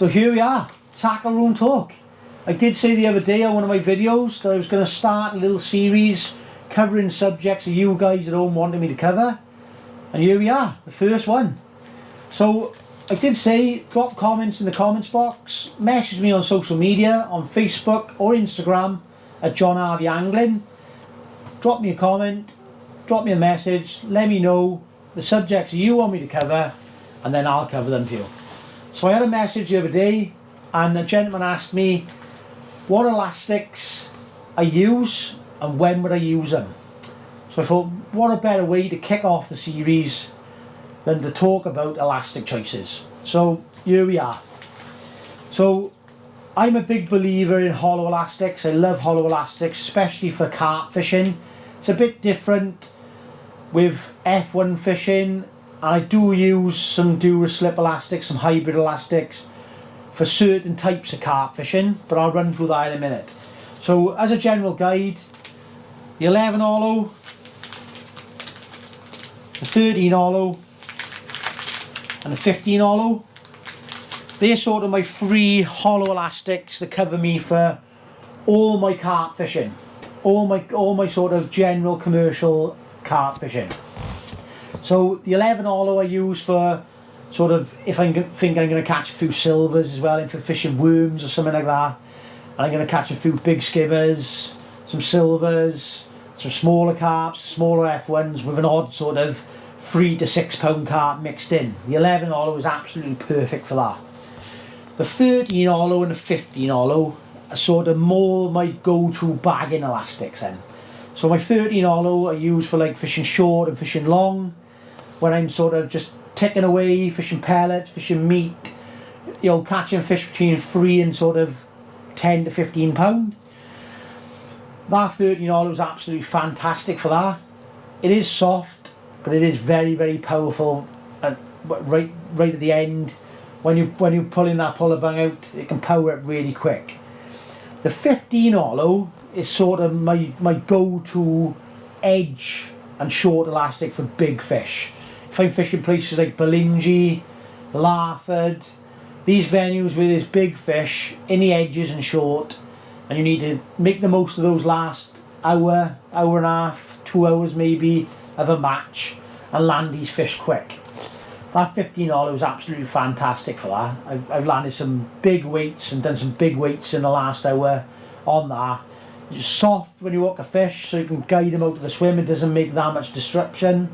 So here we are, tackle room talk. I did say the other day on one of my videos that I was going to start a little series covering subjects that you guys at home wanted me to cover. And here we are, the first one. So I did say drop comments in the comments box, message me on social media, on Facebook or Instagram at John Harvey Angling. Drop me a comment, drop me a message, let me know the subjects you want me to cover, and then I'll cover them for you. So I had a message the other day and a gentleman asked me what elastics I use and when would I use them. So I thought, what a better way to kick off the series than to talk about elastic choices. So here we are. So I'm a big believer in hollow elastics. I love hollow elastics, especially for carp fishing. It's a bit different with F1 fishing, and I do use some Dura-Slip elastics, some hybrid elastics for certain types of carp fishing, but I'll run through that in a minute. So as a general guide, the 11 hollow, the 13 hollow and the 15 hollow, they're sort of my three hollow elastics that cover me for all my carp fishing, all my sort of general commercial carp fishing. So the 11 hollow I use for sort of if I think I'm going to catch a few silvers as well, and for fishing worms or something like that, and I'm going to catch a few big skimmers, some silvers, some smaller carps, smaller F1s with an odd sort of 3 to 6 pound carp mixed in. The 11 hollow is absolutely perfect for that. The 13 hollow and the 15 hollow are sort of more my go-to bagging elastics then. So my 13 hollow I use for like fishing short and fishing long, when I'm sort of just ticking away, fishing pellets, fishing meat, you know, catching fish between 3 and sort of 10 to 15 pound. That 13 hollow is absolutely fantastic for that. It is soft, but it is very, very powerful. And right at the end, when you're pulling that puller bung out, it can power it really quick. The 15 hollow is sort of my go-to edge and short elastic for big fish. If I'm fishing places like Belingi, Larford, these venues where there's big fish in the edges and short, and you need to make the most of those last hour, hour and a half, 2 hours maybe of a match and land these fish quick. That 15 hollow is absolutely fantastic for that. I've landed some big weights and done some big weights in the last hour on that. It's soft when you hook a fish, so you can guide them out to the swim. It doesn't make that much disruption,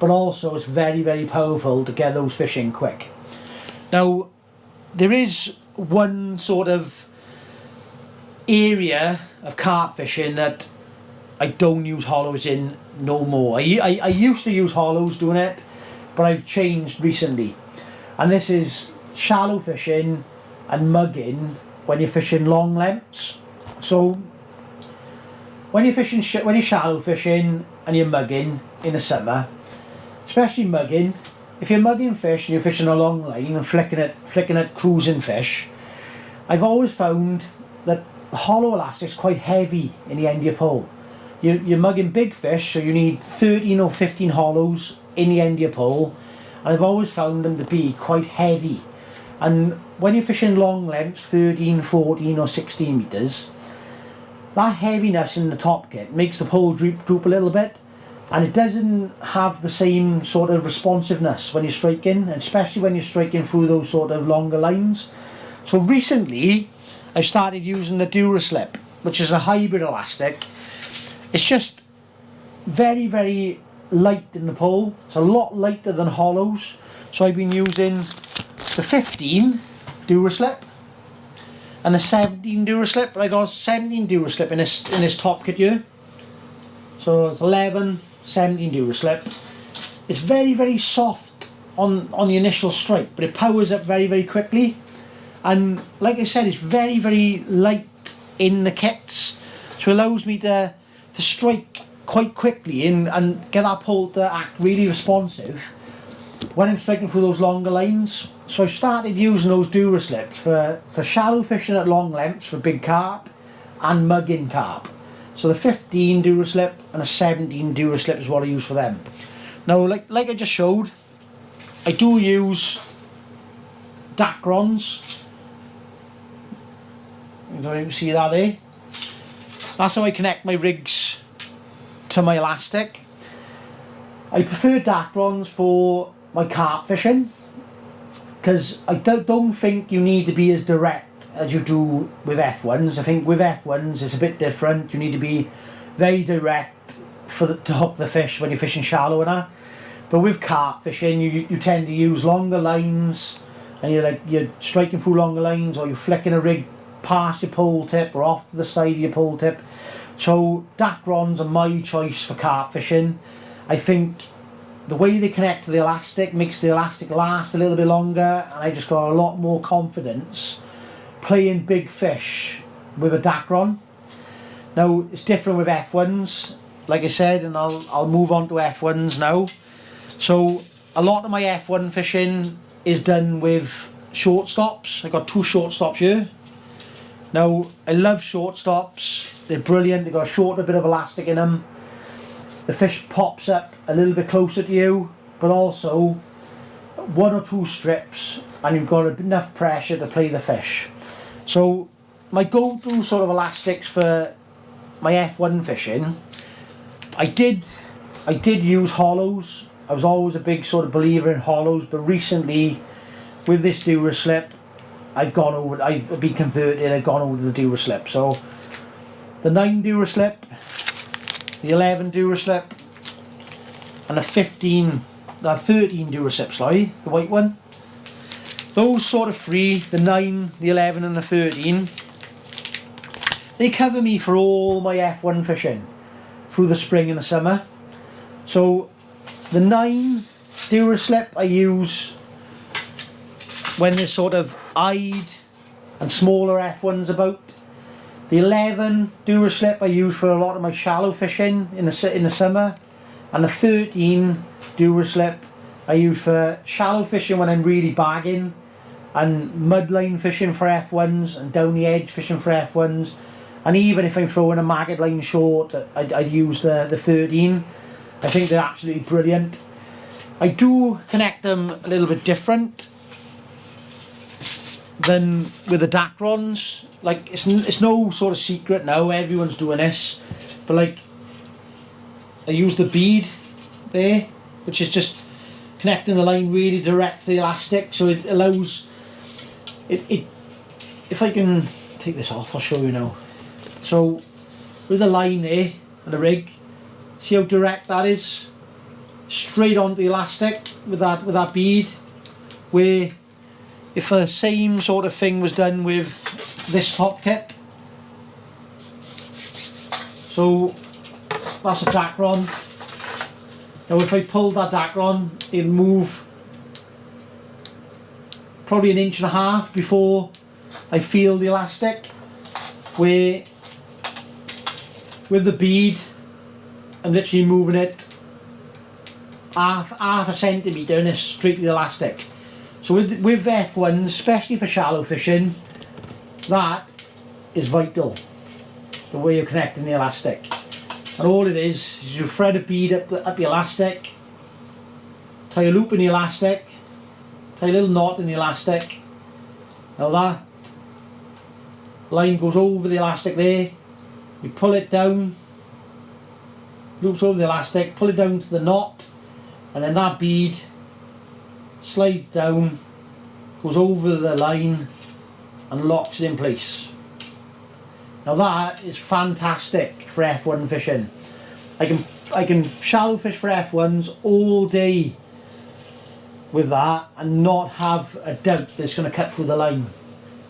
but also it's very, very powerful to get those fish in quick. Now, there is one sort of area of carp fishing that I don't use hollows in no more. I used to use hollows doing it, but I've changed recently. And this is shallow fishing and mugging when you're fishing long lengths. So when you're fishing, when you're shallow fishing and you're mugging in the summer, especially mugging, if you're mugging fish and you're fishing a long line and flicking at cruising fish, I've always found that the hollow elastic's quite heavy in the end of your pull. You're mugging big fish, so you need 13 or 15 hollows in the end of your pull, and I've always found them to be quite heavy. And when you're fishing long lengths, 13, 14 or 16 metres, that heaviness in the top kit makes the pull droop a little bit, and it doesn't have the same sort of responsiveness when you're striking, especially when you're striking through those sort of longer lines. So recently I've started using the Dura-Slip, which is a hybrid elastic. It's just very, very light in the pull. It's a lot lighter than hollows. So I've been using the 15 Dura-Slip and the 17 Dura-Slip, but I got 17 Dura-Slip in this top kit here. So it's 11, 17 Dura-Slip. It's very, very soft on the initial strike, but it powers up very, very quickly. And like I said, it's very, very light in the kits, so it allows me to strike quite quickly and get that pull to act really responsive when I'm striking through those longer lines. So I've started using those Dura-Slips for shallow fishing at long lengths for big carp and mugging carp. So the 15 Dura-Slip and a 17 Dura-Slip is what I use for them. Now, like I just showed, I do use Dacrons You don't even see that there. That's how I connect my rigs to my elastic. I prefer Dacrons for my carp fishing because I don't think you need to be as direct as you do with F1s. I think with F1s it's a bit different. You need to be very direct to hook the fish when you're fishing shallow and that. But with carp fishing you tend to use longer lines, and you're striking through longer lines, or you're flicking a rig past your pole tip or off to the side of your pole tip. So Dacrons are my choice for carp fishing. I think the way they connect to the elastic makes the elastic last a little bit longer, and I just got a lot more confidence playing big fish with a Dacron. Now it's different with F1s, like I said, and I'll move on to F1s now. So a lot of my F1 fishing is done with short stops. I got 2 short stops here. Now I love short stops. They're brilliant. They've got a shorter bit of elastic in them. The fish pops up a little bit closer to you, but also 1 or 2 strips and you've got enough pressure to play the fish. So my go-to sort of elastics for my F1 fishing, I did use hollows. I was always a big sort of believer in hollows, but recently with this Duraslip I've been converted. I've gone over to the Duraslip. So the 9 Duraslip, the 11 Duraslip, and the 13 Duraslip, sorry, the white one. Those sort of 3, the 9, the 11 and the 13, they cover me for all my F1 fishing through the spring and the summer. So the 9 Duraslip I use when there's sort of eyed and smaller F1s about. The 11 Duraslip I use for a lot of my shallow fishing in the summer, and the 13 Duraslip I use for shallow fishing when I'm really bagging, and mudline fishing for F1s, and down the edge fishing for F1s, and even if I'm throwing a maggot line short, I'd use the 13. I think they're absolutely brilliant. I do connect them a little bit different than with the Dacrons. Like it's no sort of secret now, everyone's doing this, but like I use the bead there, which is just connecting the line really direct to the elastic, so it allows it if I can take this off, I'll show you now. So with the line there and the rig, see how direct that is, straight onto the elastic with that bead, where if the same sort of thing was done with this top kit. So that's a Dacron. Now if I pulled that Dacron, it'd move probably 1.5 inches before I feel the elastic, where with the bead I'm literally moving it half a centimetre and it's straight to the elastic. So with F1s, especially for shallow fishing, that is vital, the way you're connecting the elastic. And all it is you thread a bead up the elastic, tie a loop in the elastic, tie a little knot in the elastic. Now that line goes over the elastic there, you pull it down, loops over the elastic, pull it down to the knot, and then that bead slides down, goes over the line and locks it in place. Now that is fantastic for F1 fishing. I can shallow fish for F1s all day with that and not have a doubt that it's going to cut through the line.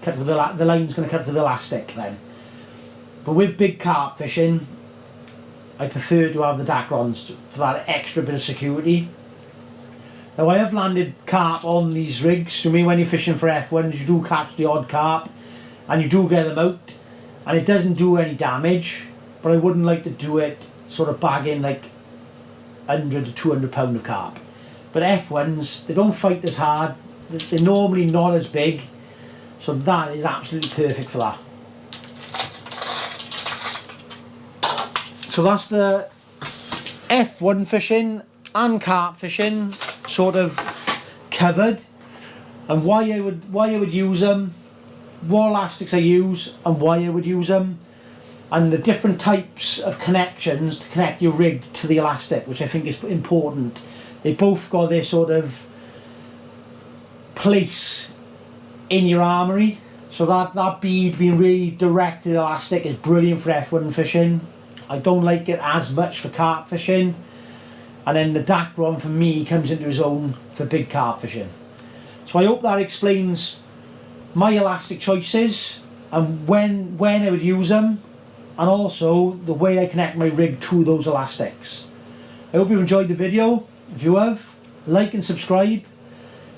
The line's going to cut through the elastic then. But with big carp fishing, I prefer to have the Dacrons for that extra bit of security. Now I have landed carp on these rigs. To me, when you're fishing for F1s, you do catch the odd carp and you do get them out and it doesn't do any damage, but I wouldn't like to do it sort of bagging like 100 to 200 pound of carp. But F1s, they don't fight as hard, they're normally not as big, so that is absolutely perfect for that. So that's the F1 fishing and carp fishing sort of covered, and why I would use them. what elastics I use and why I would use them, and the different types of connections to connect your rig to the elastic, which I think is important. They both got their sort of place in your armoury. So that bead being really directed elastic is brilliant for F1 fishing. I don't like it as much for carp fishing. And then the Dacron for me comes into his own for big carp fishing. So I hope that explains my elastic choices and when I would use them, and also the way I connect my rig to those elastics. I hope you've enjoyed the video. If you have, like and subscribe,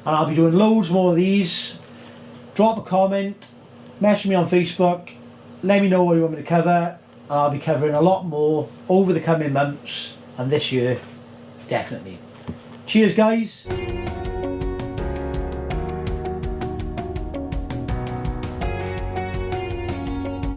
and I'll be doing loads more of these. Drop a comment, message me on Facebook, let me know what you want me to cover, and I'll be covering a lot more over the coming months and this year, definitely. Cheers guys.